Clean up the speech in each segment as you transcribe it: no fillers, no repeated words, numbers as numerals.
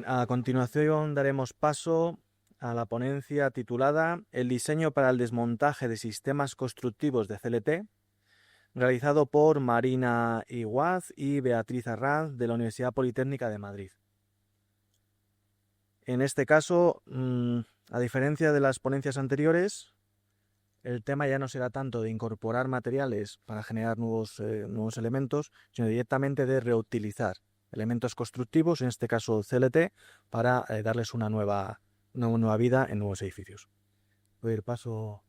Bien, a continuación daremos paso a la ponencia titulada El diseño para el desmontaje de sistemas constructivos de CLT, realizado por Marina Iguaz y Beatriz Arranz de la Universidad Politécnica de Madrid. En este caso, a diferencia de las ponencias anteriores, el tema ya no será tanto de incorporar materiales para generar nuevos elementos, sino directamente de reutilizar elementos constructivos, en este caso CLT, para darles una nueva vida en nuevos edificios. Voy a ir paso.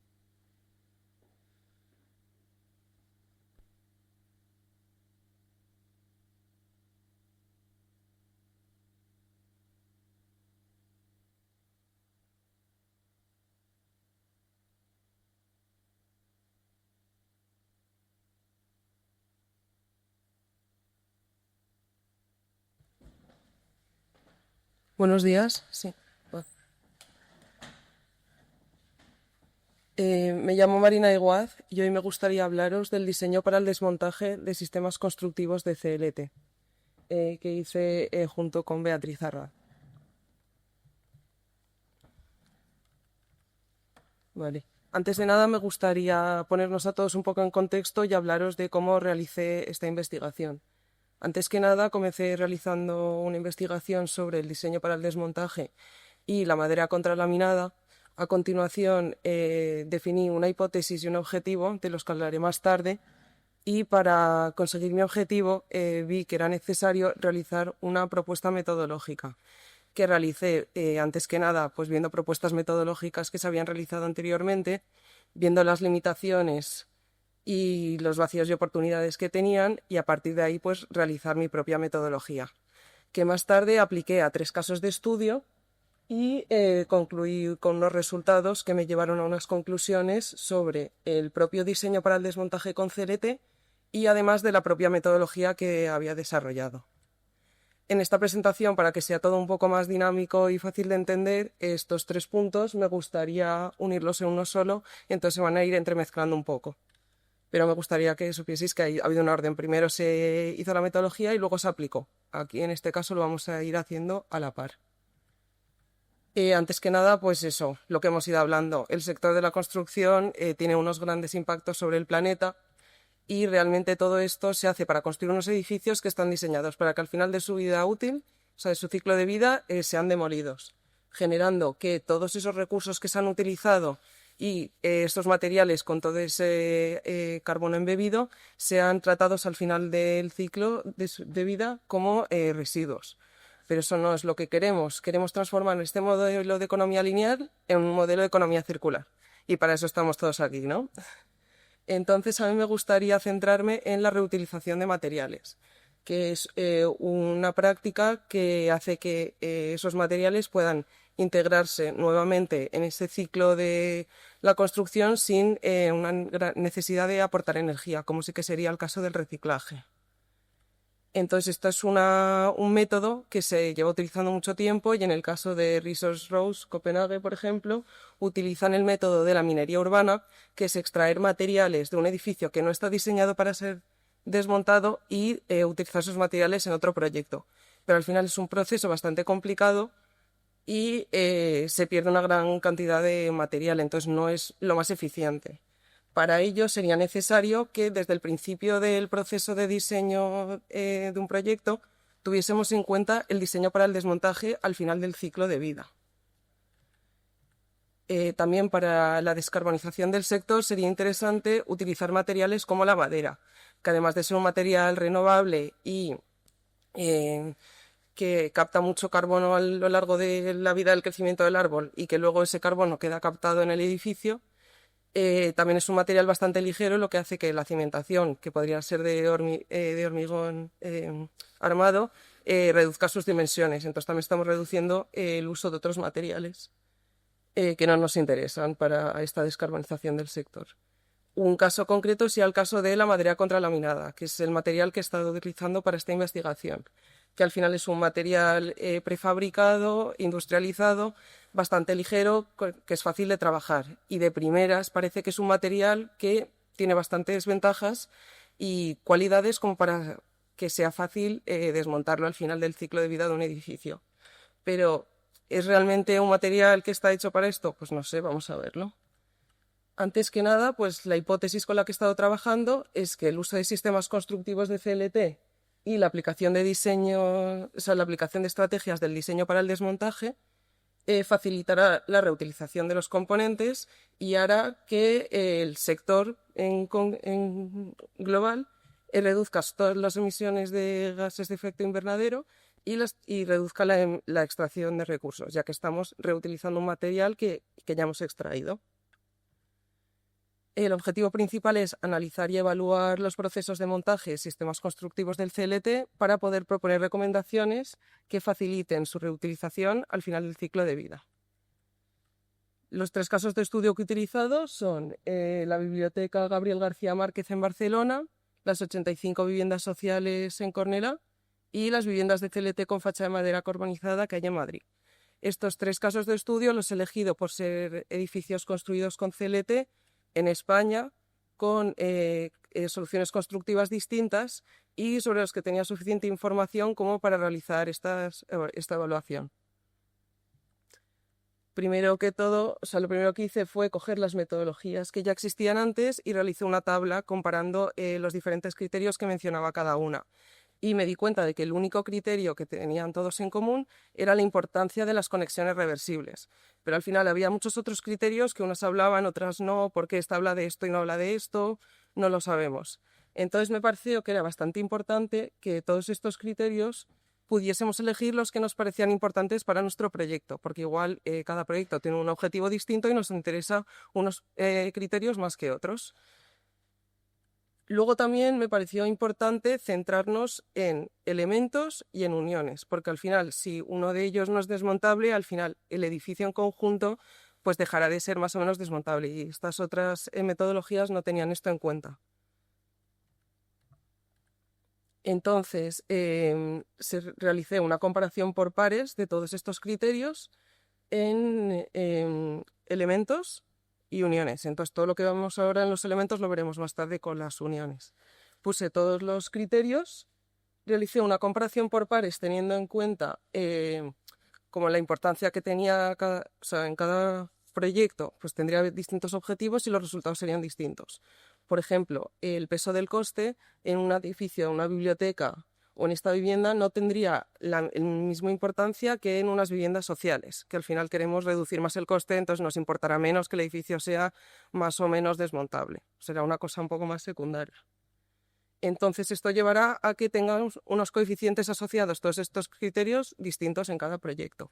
Buenos días, sí. Me llamo Marina Iguaz y hoy me gustaría hablaros del diseño para el desmontaje de sistemas constructivos de CLT, que hice junto con Beatriz Arranz. Vale. Antes de nada me gustaría ponernos a todos un poco en contexto y hablaros de cómo realicé esta investigación. Antes que nada comencé realizando una investigación sobre el diseño para el desmontaje y la madera contralaminada. A continuación definí una hipótesis y un objetivo, de los que hablaré más tarde, y para conseguir mi objetivo vi que era necesario realizar una propuesta metodológica que realicé antes que nada pues viendo propuestas metodológicas que se habían realizado anteriormente, viendo las limitaciones y los vacíos de oportunidades que tenían, y a partir de ahí pues realizar mi propia metodología, que más tarde apliqué a 3 casos de estudio y concluí con unos resultados que me llevaron a unas conclusiones sobre el propio diseño para el desmontaje con CLT y además de la propia metodología que había desarrollado. En esta presentación, para que sea todo un poco más dinámico y fácil de entender, estos 3 puntos me gustaría unirlos en uno solo y entonces se van a ir entremezclando un poco. Pero me gustaría que supieseis que ha habido un orden. Primero se hizo la metodología y luego se aplicó. Aquí en este caso lo vamos a ir haciendo a la par. Antes que nada, pues eso, lo que hemos ido hablando. El sector de la construcción tiene unos grandes impactos sobre el planeta y realmente todo esto se hace para construir unos edificios que están diseñados para que al final de su vida útil, o sea, de su ciclo de vida, sean demolidos, generando que todos esos recursos que se han utilizado y estos materiales con todo ese carbono embebido sean tratados al final del ciclo de vida como residuos. Pero eso no es lo que queremos. Queremos transformar este modelo de economía lineal en un modelo de economía circular. Y para eso estamos todos aquí, ¿no? Entonces, a mí me gustaría centrarme en la reutilización de materiales, que es una práctica que hace que esos materiales puedan integrarse nuevamente en ese ciclo de la construcción sin una necesidad de aportar energía, como sí que sería el caso del reciclaje. Entonces, esto es un método que se lleva utilizando mucho tiempo y en el caso de Resource Rose Copenhague, por ejemplo, utilizan el método de la minería urbana, que es extraer materiales de un edificio que no está diseñado para ser desmontado y utilizar esos materiales en otro proyecto. Pero al final es un proceso bastante complicado y se pierde una gran cantidad de material, entonces no es lo más eficiente. Para ello sería necesario que desde el principio del proceso de diseño de un proyecto tuviésemos en cuenta el diseño para el desmontaje al final del ciclo de vida. También para la descarbonización del sector sería interesante utilizar materiales como la madera, que además de ser un material renovable y que capta mucho carbono a lo largo de la vida del crecimiento del árbol y que luego ese carbono queda captado en el edificio, también es un material bastante ligero, lo que hace que la cimentación, que podría ser de hormigón armado, reduzca sus dimensiones. Entonces también estamos reduciendo el uso de otros materiales que no nos interesan para esta descarbonización del sector. Un caso concreto sería el caso de la madera contralaminada, que es el material que he estado utilizando para esta investigación, que al final es un material prefabricado, industrializado, bastante ligero, que es fácil de trabajar. Y de primeras parece que es un material que tiene bastantes ventajas y cualidades como para que sea fácil desmontarlo al final del ciclo de vida de un edificio. Pero ¿es realmente un material que está hecho para esto? Pues no sé, vamos a verlo. Antes que nada, pues la hipótesis con la que he estado trabajando es que el uso de sistemas constructivos de CLT y la aplicación de diseño, o sea, la aplicación de estrategias del diseño para el desmontaje facilitará la reutilización de los componentes y hará que el sector en global reduzca todas las emisiones de gases de efecto invernadero y reduzca la extracción de recursos, ya que estamos reutilizando un material que ya hemos extraído. El objetivo principal es analizar y evaluar los procesos de montaje y sistemas constructivos del CLT para poder proponer recomendaciones que faciliten su reutilización al final del ciclo de vida. Los 3 casos de estudio que he utilizado son la Biblioteca Gabriel García Márquez en Barcelona, las 85 viviendas sociales en Cornellà y las viviendas de CLT con fachada de madera carbonizada que hay en Madrid. Estos 3 casos de estudio los he elegido por ser edificios construidos con CLT en España, con soluciones constructivas distintas y sobre los que tenía suficiente información como para realizar esta evaluación. Primero que todo, lo primero que hice fue coger las metodologías que ya existían antes y realicé una tabla comparando los diferentes criterios que mencionaba cada una. Y me di cuenta de que el único criterio que tenían todos en común era la importancia de las conexiones reversibles. Pero al final había muchos otros criterios que unas hablaban, otras no, porque esta habla de esto y no habla de esto, no lo sabemos. Entonces me pareció que era bastante importante que todos estos criterios pudiésemos elegir los que nos parecían importantes para nuestro proyecto, porque igual cada proyecto tiene un objetivo distinto y nos interesa unos criterios más que otros. Luego también me pareció importante centrarnos en elementos y en uniones, porque al final, si uno de ellos no es desmontable, al final el edificio en conjunto pues dejará de ser más o menos desmontable y estas otras metodologías no tenían esto en cuenta. Entonces, realicé una comparación por pares de todos estos criterios en elementos y uniones. Entonces, todo lo que vemos ahora en los elementos lo veremos más tarde con las uniones. Puse todos los criterios, realicé una comparación por pares teniendo en cuenta como la importancia que tenía en cada proyecto, pues tendría distintos objetivos y los resultados serían distintos. Por ejemplo, el peso del coste en un edificio, una biblioteca o en esta vivienda no tendría la misma importancia que en unas viviendas sociales, que al final queremos reducir más el coste, entonces nos importará menos que el edificio sea más o menos desmontable. Será una cosa un poco más secundaria. Entonces esto llevará a que tengamos unos coeficientes asociados, todos estos criterios distintos en cada proyecto.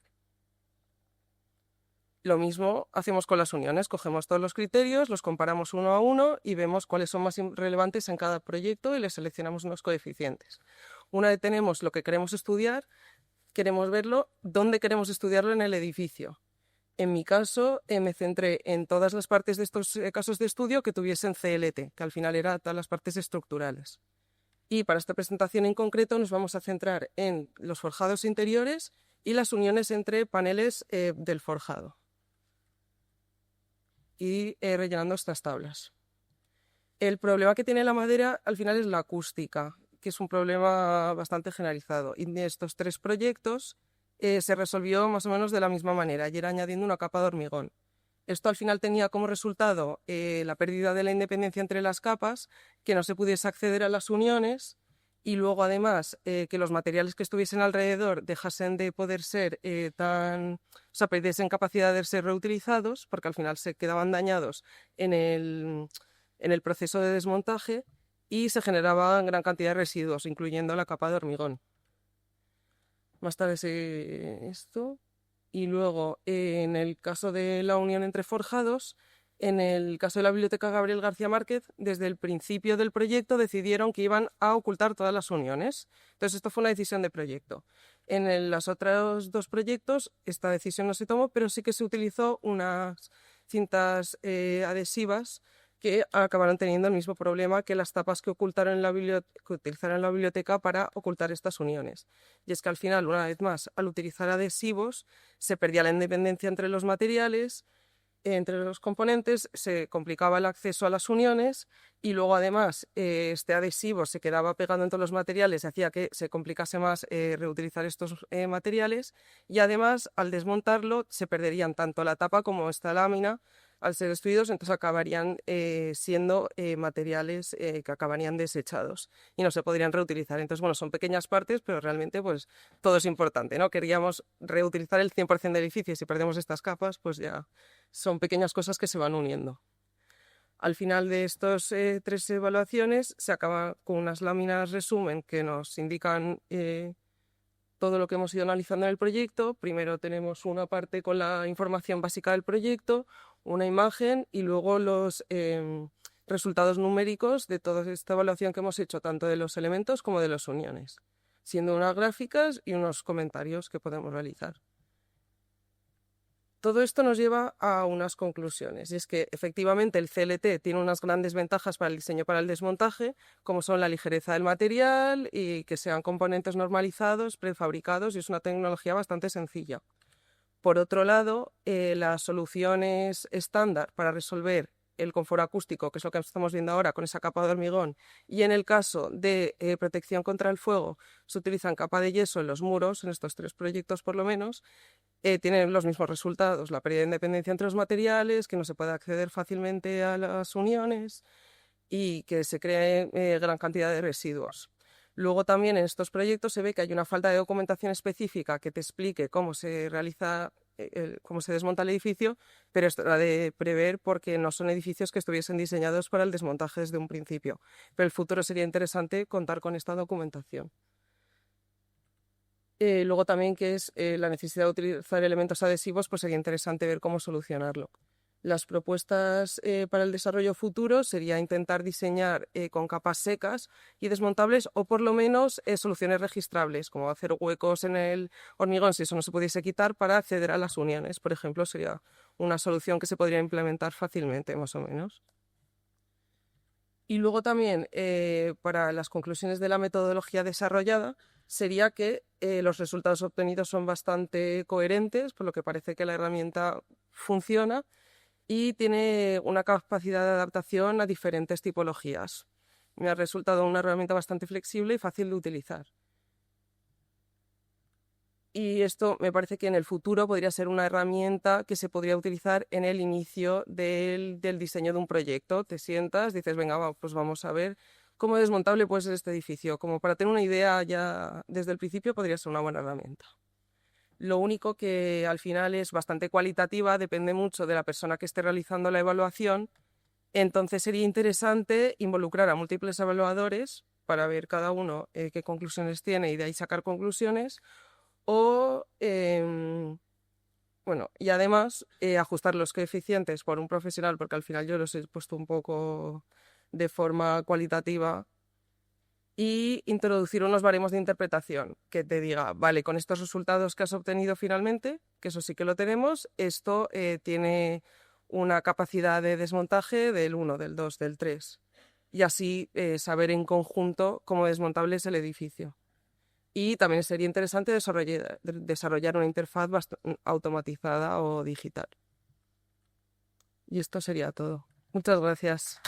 Lo mismo hacemos con las uniones, cogemos todos los criterios, los comparamos uno a uno y vemos cuáles son más relevantes en cada proyecto y les seleccionamos unos coeficientes. Una vez tenemos lo que queremos estudiar, queremos verlo, dónde queremos estudiarlo en el edificio. En mi caso, me centré en todas las partes de estos casos de estudio que tuviesen CLT, que al final eran todas las partes estructurales. Y para esta presentación en concreto nos vamos a centrar en los forjados interiores y las uniones entre paneles del forjado. Y rellenando estas tablas. El problema que tiene la madera al final es la acústica, que es un problema bastante generalizado. Y de estos 3 proyectos se resolvió más o menos de la misma manera, y era añadiendo una capa de hormigón. Esto al final tenía como resultado la pérdida de la independencia entre las capas, que no se pudiese acceder a las uniones y luego además que los materiales que estuviesen alrededor dejasen de poder ser perdiesen capacidad de ser reutilizados porque al final se quedaban dañados en el proceso de desmontaje y se generaban gran cantidad de residuos, incluyendo la capa de hormigón. Más tarde esto. Y luego, en el caso de la unión entre forjados, en el caso de la Biblioteca Gabriel García Márquez, desde el principio del proyecto decidieron que iban a ocultar todas las uniones. Entonces, esto fue una decisión de proyecto. En los otros 2 proyectos, esta decisión no se tomó, pero sí que se utilizó unas cintas adhesivas que acabaron teniendo el mismo problema que las tapas que utilizaron en la biblioteca para ocultar estas uniones. Y es que al final, una vez más, al utilizar adhesivos, se perdía la independencia entre los materiales entre los componentes se complicaba el acceso a las uniones y luego además este adhesivo se quedaba pegado en todos los materiales y hacía que se complicase más reutilizar estos materiales, y además al desmontarlo se perderían tanto la tapa como esta lámina al ser destruidos, entonces acabarían siendo materiales que acabarían desechados y no se podrían reutilizar. Entonces, bueno, son pequeñas partes, pero realmente pues todo es importante, ¿no? Queríamos reutilizar el 100% del edificio y si perdemos estas capas, pues ya son pequeñas cosas que se van uniendo. Al final de estas 3 evaluaciones se acaba con unas láminas resumen que nos indican todo lo que hemos ido analizando en el proyecto. Primero tenemos una parte con la información básica del proyecto, una imagen y luego los resultados numéricos de toda esta evaluación que hemos hecho, tanto de los elementos como de las uniones, siendo unas gráficas y unos comentarios que podemos realizar. Todo esto nos lleva a unas conclusiones, y es que efectivamente el CLT tiene unas grandes ventajas para el diseño para el desmontaje, como son la ligereza del material y que sean componentes normalizados, prefabricados, y es una tecnología bastante sencilla. Por otro lado, las soluciones estándar para resolver el confort acústico, que es lo que estamos viendo ahora con esa capa de hormigón, y en el caso de protección contra el fuego, se utilizan capa de yeso en los muros, en estos 3 proyectos por lo menos, tienen los mismos resultados: la pérdida de independencia entre los materiales, que no se puede acceder fácilmente a las uniones y que se cree gran cantidad de residuos. Luego también en estos proyectos se ve que hay una falta de documentación específica que te explique cómo se realiza, cómo se desmonta el edificio, pero esto era de prever porque no son edificios que estuviesen diseñados para el desmontaje desde un principio. Pero en el futuro sería interesante contar con esta documentación. Luego también que es la necesidad de utilizar elementos adhesivos, pues sería interesante ver cómo solucionarlo. Las propuestas para el desarrollo futuro sería intentar diseñar con capas secas y desmontables, o por lo menos soluciones registrables, como hacer huecos en el hormigón si eso no se pudiese quitar para acceder a las uniones, por ejemplo. Sería una solución que se podría implementar fácilmente, más o menos. Y luego también, para las conclusiones de la metodología desarrollada, sería que los resultados obtenidos son bastante coherentes, por lo que parece que la herramienta funciona y tiene una capacidad de adaptación a diferentes tipologías. Me ha resultado una herramienta bastante flexible y fácil de utilizar. Y esto me parece que en el futuro podría ser una herramienta que se podría utilizar en el inicio del diseño de un proyecto. Te sientas, dices, venga, pues vamos a ver cómo desmontable puede ser este edificio. Como para tener una idea ya desde el principio, podría ser una buena herramienta. Lo único que al final es bastante cualitativa, depende mucho de la persona que esté realizando la evaluación. Entonces sería interesante involucrar a múltiples evaluadores para ver cada uno qué conclusiones tiene y de ahí sacar conclusiones. Bueno, y además ajustar los coeficientes por un profesional, porque al final yo los he puesto un poco de forma cualitativa, y introducir unos baremos de interpretación que te diga, vale, con estos resultados que has obtenido finalmente, que eso sí que lo tenemos, esto tiene una capacidad de desmontaje del 1, del 2, del 3, y así saber en conjunto cómo desmontable es el edificio. Y también sería interesante desarrollar una interfaz automatizada o digital. Y esto sería todo. Muchas gracias.